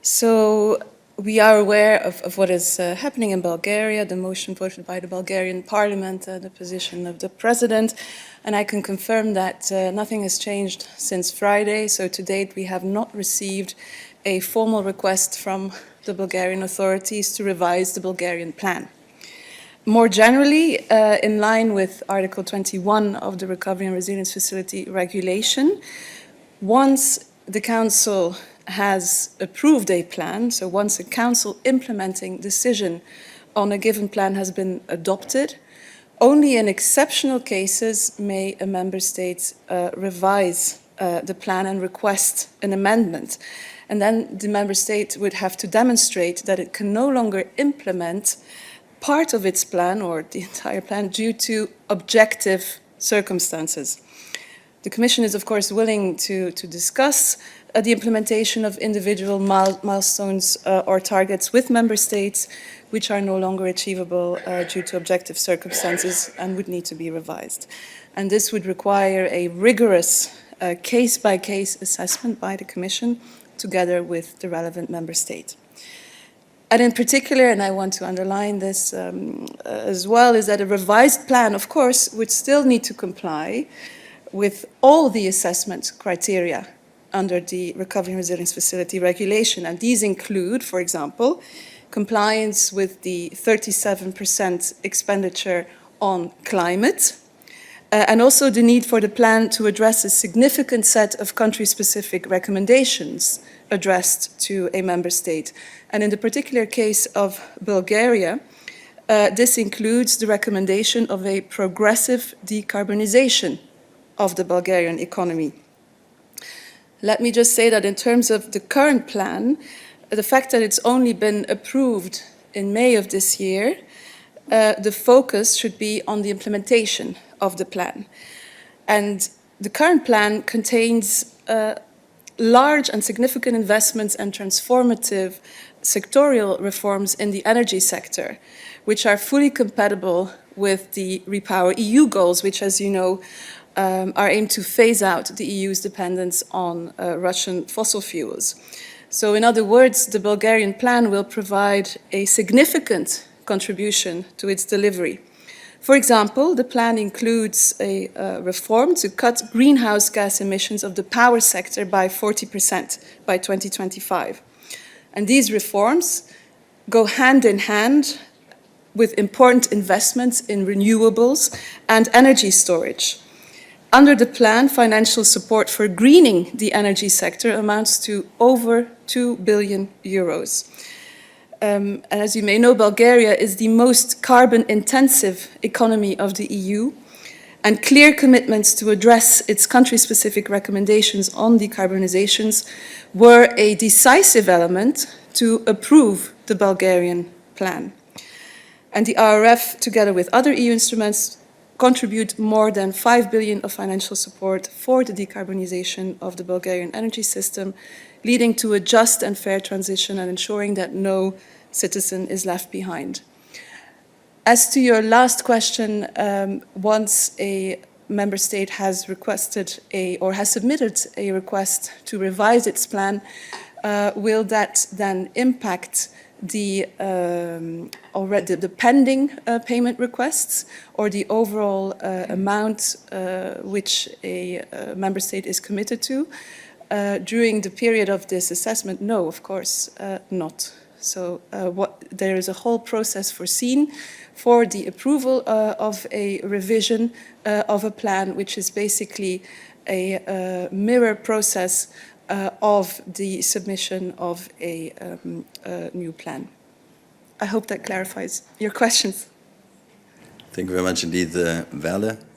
So we are aware of what is happening in Bulgaria, the motion voted by the Bulgarian parliament, the position of the president, and I can confirm that nothing has changed since Friday. So to date we have not received a formal request from the Bulgarian authorities to revise the Bulgarian plan. More generally, in line with Article 21 of the Recovery and Resilience Facility regulation, once the Council has approved a plan, so once a Council implementing decision on a given plan has been adopted, only in exceptional cases may a Member State revise the plan and request an amendment. And then the Member State would have to demonstrate that it can no longer implement part of its plan or the entire plan due to objective circumstances. The Commission is, of course, willing to discuss the implementation of individual milestones or targets with Member States which are no longer achievable due to objective circumstances and would need to be revised. And this would require a rigorous case-by-case assessment by the Commission together with the relevant Member State. And in particular, and I want to underline this as well, is that a revised plan, of course, would still need to comply with all the assessment criteria under the Recovery and Resilience Facility regulation. And these include, for example, compliance with the 37% expenditure on climate, and also the need for the plan to address a significant set of country-specific recommendations addressed to a member state. And in the particular case of Bulgaria, this includes the recommendation of a progressive decarbonization of the Bulgarian economy. Let me just say that in terms of the current plan, the fact that it's only been approved in May of this year, the focus should be on the implementation of the plan. And the current plan contains large and significant investments and transformative sectorial reforms in the energy sector, which are fully compatible with the REPowerEU goals, which, as you know, are aimed to phase out the EU's dependence on Russian fossil fuels. So in other words, the Bulgarian plan will provide a significant contribution to its delivery. For example, the plan includes a reform to cut greenhouse gas emissions of the power sector by 40% by 2025. And these reforms go hand in hand with important investments in renewables and energy storage. Under the plan, financial support for greening the energy sector amounts to over 2 billion euros. And as you may know, Bulgaria is the most carbon-intensive economy of the EU, and clear commitments to address its country-specific recommendations on decarbonizations were a decisive element to approve the Bulgarian plan. And the RRF, together with other EU instruments, contribute more than 5 billion of financial support for the decarbonization of the Bulgarian energy system, leading to a just and fair transition and ensuring that no citizen is left behind. As to your last question, once a member state has requested or has submitted a request to revise its plan, will that then impact the pending payment requests or the overall amount which a member state is committed to? During the period of this assessment, no, of course not. So there is a whole process foreseen for the approval of a revision of a plan, which is basically a mirror process of the submission of a new plan. I hope that clarifies your questions. Thank you very much indeed, Vale.